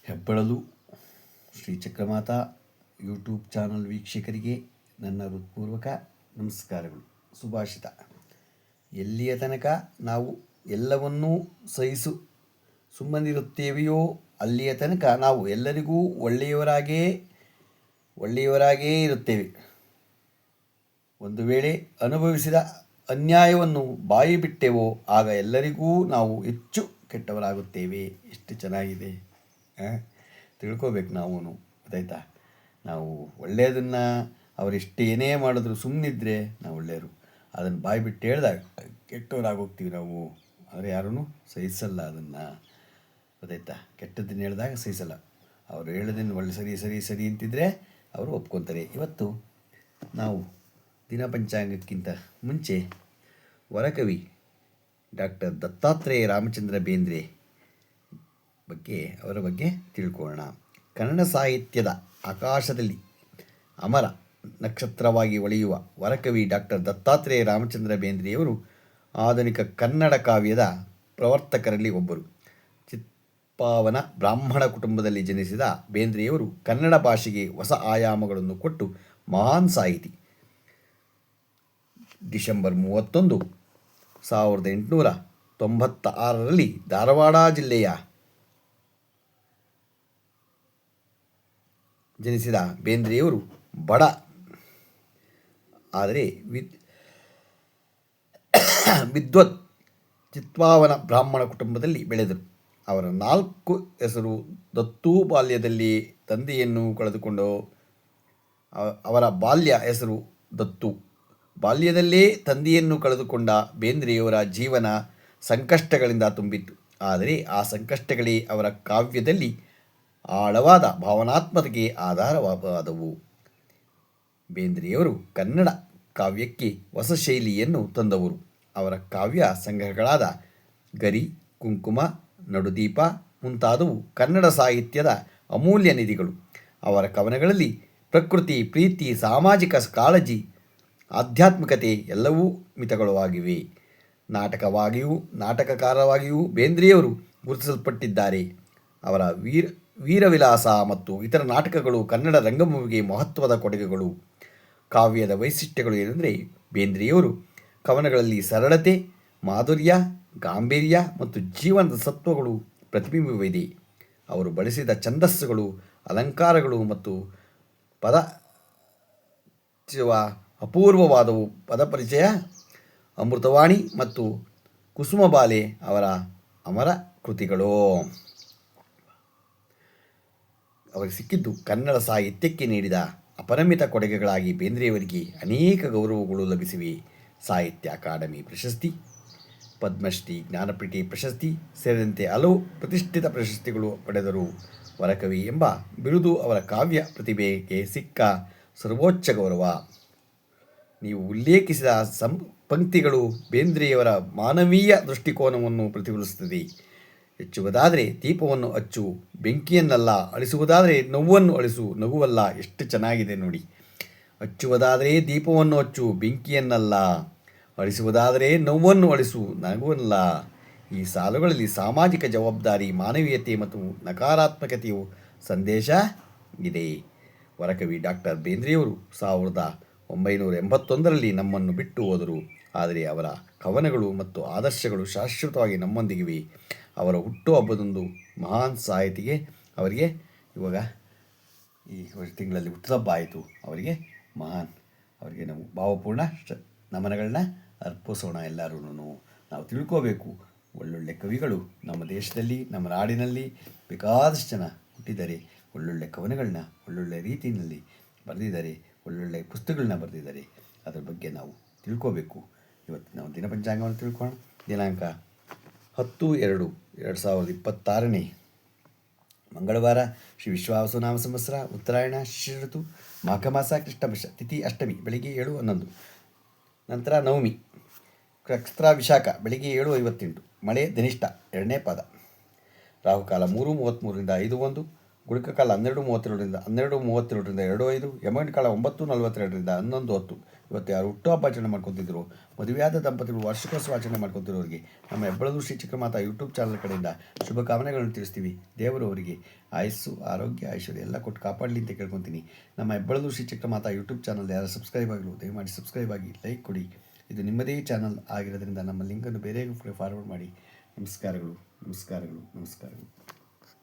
ಹೆಬ್ಬಳಲು Shri Chakramata YouTube channel ವೀಕ್ಷಕರಿಗೆ ನನ್ನ ಹೃತ್ಪೂರ್ವಕ ನಮಸ್ಕಾರಗಳು. ಸುಭಾಷಿತ: ಎಲ್ಲಿಯ ತನಕ ನಾವು ಎಲ್ಲವನ್ನೂ ಸುಮ್ಮನಿರುತ್ತೇವೆಯೋ ಅಲ್ಲಿಯ ತನಕ ನಾವು ಎಲ್ಲರಿಗೂ ಒಳ್ಳೆಯವರಾಗೇ ಇರುತ್ತೇವೆ. ಒಂದು ವೇಳೆ ಅನುಭವಿಸಿದ ಅನ್ಯಾಯವನ್ನು ಬಾಯಿ ಬಿಟ್ಟೆವೋ ಆಗ ಎಲ್ಲರಿಗೂ ನಾವು ಹೆಚ್ಚು ಕೆಟ್ಟವರಾಗುತ್ತೇವೆ. ಎಷ್ಟು ಚೆನ್ನಾಗಿದೆ, ತಿಳ್ಕೊಬೇಕು ನಾವು. ಗೊತ್ತಾಯ್ತಾ? ನಾವು ಒಳ್ಳೆಯದನ್ನು ಅವರೆಷ್ಟು ಏನೇ ಮಾಡಿದ್ರು ಸುಮ್ಮನಿದ್ರೆ ನಾವು ಒಳ್ಳೆಯವರು. ಅದನ್ನು ಬಾಯಿ ಬಿಟ್ಟು ಹೇಳಿದಾಗ ಕೆಟ್ಟವರಾಗೋಗ್ತೀವಿ ನಾವು. ಆದರೆ ಯಾರೂ ಸಹಿಸಲ್ಲ ಅದನ್ನು. ಗೊತ್ತಾಯ್ತಾ? ಕೆಟ್ಟದ್ದನ್ನು ಹೇಳಿದಾಗ ಸಹಿಸಲ್ಲ. ಅವರು ಹೇಳೋದನ್ನು ಒಳ್ಳೆ ಸರಿ ಅಂತಿದ್ರೆ ಅವರು ಒಪ್ಕೊತಾರೆ. ಇವತ್ತು ನಾವು ದಿನ ಪಂಚಾಂಗಕ್ಕಿಂತ ಮುಂಚೆ ವರಕವಿ ಡಾಕ್ಟರ್ ದತ್ತಾತ್ರೇಯ ರಾಮಚಂದ್ರ ಬೇಂದ್ರೆ ಅವರ ಬಗ್ಗೆ ತಿಳ್ಕೊಳ್ಳೋಣ. ಕನ್ನಡ ಸಾಹಿತ್ಯದ ಆಕಾಶದಲ್ಲಿ ಅಮರ ನಕ್ಷತ್ರವಾಗಿ ಹೊಳೆಯುವ ವರಕವಿ ಡಾಕ್ಟರ್ ದತ್ತಾತ್ರೇಯ ರಾಮಚಂದ್ರ ಬೇಂದ್ರೆಯವರು ಆಧುನಿಕ ಕನ್ನಡ ಕಾವ್ಯದ ಪ್ರವರ್ತಕರಲ್ಲಿ ಒಬ್ಬರು. ಚಿತ್ಪಾವನ ಬ್ರಾಹ್ಮಣ ಕುಟುಂಬದಲ್ಲಿ ಜನಿಸಿದ ಬೇಂದ್ರೆಯವರು ಕನ್ನಡ ಭಾಷೆಗೆ ಹೊಸ ಆಯಾಮಗಳನ್ನು ಕೊಟ್ಟು ಮಹಾನ್ ಸಾಹಿತಿ. ಡಿಸೆಂಬರ್ 31, 1896 ಧಾರವಾಡ ಜಿಲ್ಲೆಯ ಜನಿಸಿದ ಬೇಂದ್ರೆಯವರು ಬಡ ಆದರೆ ವಿದ್ವತ್ ಚಿತ್ಪಾವನ ಬ್ರಾಹ್ಮಣ ಕುಟುಂಬದಲ್ಲಿ ಬೆಳೆದರು. ಅವರ 4 ಹೆಸರು ದತ್ತು. ಬಾಲ್ಯದಲ್ಲಿ ತಂದೆಯನ್ನು ಕಳೆದುಕೊಂಡು ಅವರ ಬಾಲ್ಯ ಹೆಸರು ದತ್ತು. ಬಾಲ್ಯದಲ್ಲೇ ತಂದೆಯನ್ನು ಕಳೆದುಕೊಂಡ ಬೇಂದ್ರೆಯವರ ಜೀವನ ಸಂಕಷ್ಟಗಳಿಂದ ತುಂಬಿತ್ತು. ಆದರೆ ಆ ಸಂಕಷ್ಟಗಳೇ ಅವರ ಕಾವ್ಯದಲ್ಲಿ ಆಳವಾದ ಭಾವನಾತ್ಮಕತೆಗೆ ಆಧಾರವಾದವು. ಬೇಂದ್ರೆಯವರು ಕನ್ನಡ ಕಾವ್ಯಕ್ಕೆ ಹೊಸ ಶೈಲಿಯನ್ನು ತಂದವರು. ಅವರ ಕಾವ್ಯ ಸಂಗ್ರಹಗಳಾದ ಗರಿ, ಕುಂಕುಮ, ನಡುದೀಪ ಮುಂತಾದವು ಕನ್ನಡ ಸಾಹಿತ್ಯದ ಅಮೂಲ್ಯ ನಿಧಿಗಳು. ಅವರ ಕವನಗಳಲ್ಲಿ ಪ್ರಕೃತಿ, ಪ್ರೀತಿ, ಸಾಮಾಜಿಕ ಕಾಳಜಿ, ಆಧ್ಯಾತ್ಮಿಕತೆ ಎಲ್ಲವೂ ಮಿತಗಳಾಗಿವೆ. ನಾಟಕಕಾರವಾಗಿಯೂ ಬೇಂದ್ರೆಯವರು ಗುರುತಿಸಲ್ಪಟ್ಟಿದ್ದಾರೆ. ಅವರ ವೀರವಿಲಾಸ ಮತ್ತು ಇತರ ನಾಟಕಗಳು ಕನ್ನಡ ರಂಗಭೂಮಿಗೆ ಮಹತ್ವದ ಕೊಡುಗೆಗಳು. ಕಾವ್ಯದ ವೈಶಿಷ್ಟ್ಯಗಳು ಏನೆಂದರೆ, ಬೇಂದ್ರೆಯವರು ಕವನಗಳಲ್ಲಿ ಸರಳತೆ, ಮಾಧುರ್ಯ, ಗಾಂಭೀರ್ಯ ಮತ್ತು ಜೀವನದ ಸತ್ವಗಳು ಪ್ರತಿಬಿಂಬವಿದೆ. ಅವರು ಬಳಸಿದ ಛಂದಸ್ಸುಗಳು, ಅಲಂಕಾರಗಳು ಮತ್ತು ಅಪೂರ್ವವಾದವು. ಪದಪರಿಚಯ: ಅಮೃತವಾಣಿ ಮತ್ತು ಕುಸುಮಬಾಲೆ ಅವರ ಅಮರ ಕೃತಿಗಳು. ಅವರಿಗೆ ಸಿಕ್ಕಿದ್ದು ಕನ್ನಡ ಸಾಹಿತ್ಯಕ್ಕೆ ನೀಡಿದ ಅಪರಿಮಿತ ಕೊಡುಗೆಗಳಾಗಿ ಬೇಂದ್ರೆಯವರಿಗೆ ಅನೇಕ ಗೌರವಗಳು ಲಭಿಸಿವೆ. ಸಾಹಿತ್ಯ ಅಕಾಡೆಮಿ ಪ್ರಶಸ್ತಿ, ಪದ್ಮಶ್ರೀ, ಜ್ಞಾನಪೀಠ ಪ್ರಶಸ್ತಿ ಸೇರಿದಂತೆ ಹಲವು ಪ್ರತಿಷ್ಠಿತ ಪ್ರಶಸ್ತಿಗಳು ಪಡೆದರು. ವರಕವಿ ಎಂಬ ಬಿರುದು ಅವರ ಕಾವ್ಯ ಪ್ರತಿಭೆಗೆ ಸಿಕ್ಕ ಸರ್ವೋಚ್ಚ ಗೌರವ. ನೀವು ಉಲ್ಲೇಖಿಸಿದ ಪಂಕ್ತಿಗಳು ಬೇಂದ್ರೆಯವರ ಮಾನವೀಯ ದೃಷ್ಟಿಕೋನವನ್ನು ಪ್ರತಿಫಲಿಸುತ್ತದೆ. ಹೆಚ್ಚುವುದಾದರೆ ದೀಪವನ್ನು ಹಚ್ಚು, ಬೆಂಕಿಯನ್ನಲ್ಲ. ಅಳಿಸುವುದಾದರೆ ನೋವನ್ನು ಅಳಿಸು, ನಗುವಲ್ಲ. ಎಷ್ಟು ಚೆನ್ನಾಗಿದೆ ನೋಡಿ. ಹಚ್ಚುವುದಾದರೆ ದೀಪವನ್ನು ಹಚ್ಚು, ಬೆಂಕಿಯನ್ನಲ್ಲ. ಅಳಿಸುವುದಾದರೆ ನೋವನ್ನು ಅಳಿಸು, ನಗುವಲ್ಲ. ಈ ಸಾಲುಗಳಲ್ಲಿ ಸಾಮಾಜಿಕ ಜವಾಬ್ದಾರಿ, ಮಾನವೀಯತೆ ಮತ್ತು ನಕಾರಾತ್ಮಕತೆಯು ಸಂದೇಶ ಇದೆ. ವರಕವಿ ಡಾಕ್ಟರ್ ಬೇಂದ್ರೆಯವರು 1981 ನಮ್ಮನ್ನು ಬಿಟ್ಟು ಹೋದರು. ಆದರೆ ಅವರ ಕವನಗಳು ಮತ್ತು ಆದರ್ಶಗಳು ಶಾಶ್ವತವಾಗಿ ನಮ್ಮೊಂದಿಗಿವೆ. ಅವರ ಹುಟ್ಟುಹಬ್ಬದಂದು ಮಹಾನ್ ಸಾಹಿತಿಗೆ ಅವರಿಗೆ ಇವಾಗ ಈ ತಿಂಗಳಲ್ಲಿ ಹುಟ್ಟುಹಬ್ಬ ಆಯಿತು. ಅವರಿಗೆ ನಾವು ಭಾವಪೂರ್ಣ ನಮನಗಳನ್ನ ಅರ್ಪಿಸೋಣ. ಎಲ್ಲರೂ ನಾವು ತಿಳ್ಕೋಬೇಕು, ಒಳ್ಳೊಳ್ಳೆ ಕವಿಗಳು ನಮ್ಮ ದೇಶದಲ್ಲಿ, ನಮ್ಮ ನಾಡಿನಲ್ಲಿ ಬೇಕಾದಷ್ಟು ಜನ ಹುಟ್ಟಿದ್ದಾರೆ. ಒಳ್ಳೊಳ್ಳೆ ಕವನಗಳನ್ನ ಒಳ್ಳೊಳ್ಳೆ ರೀತಿಯಲ್ಲಿ ಬರೆದಿದ್ದಾರೆ, ಒಳ್ಳೊಳ್ಳೆ ಪುಸ್ತಕಗಳನ್ನ ಬರೆದಿದ್ದಾರೆ. ಅದರ ಬಗ್ಗೆ ನಾವು ತಿಳ್ಕೋಬೇಕು. ಇವತ್ತು ನಾವು ದಿನ ಪಂಚಾಂಗವನ್ನು ತಿಳ್ಕೊಳ್ಳೋಣ. ದಿನಾಂಕ 10/2/2026 ಮಂಗಳವಾರ. ಶ್ರೀ ವಿಶ್ವಾವಸುನಾಮ ಸಂವತ್ಸರ, ಉತ್ತರಾಯಣ, ಶಿಶಿರ ಋತು, ಮಾಘ ಮಾಸ, ಕೃಷ್ಣಪಕ್ಷ, ತಿಥಿ ಅಷ್ಟಮಿ ಬೆಳಿಗ್ಗೆ 7:11. ನಂತರ ನವಮಿ, ನಕ್ಷತ್ರ ವಿಶಾಖ ಬೆಳಿಗ್ಗೆ 7:58. ಮಳೆ ಧನಿಷ್ಠ 2ನೇ ಪಾದ. ರಾಹುಕಾಲ 3:33 5:1. ಗುಳಿಕ ಕಾಲ 12:32ರಿಂದ 2:05, ಯಮಗಂಡ ಕಾಲ 9:42ರಿಂದ 11:10. ಇವತ್ತು ಯಾರು ಹುಟ್ಟುಹಬ್ಬ ಆಚರಣೆ ಮಾಡ್ಕೊತಿದ್ರು, ಮದುವೆಯಾದ ದಂಪತಿಗಳು ವಾರ್ಷಿಕೋತ್ಸವ ಆಚರಣೆ ಮಾಡ್ಕೊತಿರೋರಿಗೆ ನಮ್ಮ ಹೆಬ್ಬಳದು ಶ್ರೀ ಚಕ್ರಮಾತಾ ಯೂಟ್ಯೂಬ್ ಚಾನಲ್ ಕಡೆಯಿಂದ ಶುಭಕಾಮನೆಗಳನ್ನು ತಿಳಿಸ್ತೀವಿ. ದೇವರು ಅವರಿಗೆ ಆಯಸ್ಸು, ಆರೋಗ್ಯ, ಐಶ್ವರ್ಯ ಎಲ್ಲ ಕೊಟ್ಟು ಕಾಪಾಡಲಿ ಅಂತ ಕೇಳ್ಕೊತೀನಿ. ನಮ್ಮ ಹೆಬ್ಬಳದು ಶ್ರೀ ಚಕ್ರಮಾತಾ ಯೂಟ್ಯೂಬ್ ಚಾನಲ್ ಯಾರು ಸಬ್ಸ್ಕ್ರೈಬ್ ಆಗಲು ದಯಮಾಡಿ ಸಬ್ಸ್ಕ್ರೈಬ್ ಆಗಿ, ಲೈಕ್ ಕೊಡಿ. ಇದು ನಿಮ್ಮದೇ ಚಾನಲ್ ಆಗಿರೋದ್ರಿಂದ ನಮ್ಮ ಲಿಂಕನ್ನು ಬೇರೆಗೂ ಕೂಡ ಫಾರ್ವರ್ಡ್ ಮಾಡಿ. ನಮಸ್ಕಾರಗಳು, ನಮಸ್ಕಾರಗಳು, ನಮಸ್ಕಾರಗಳು.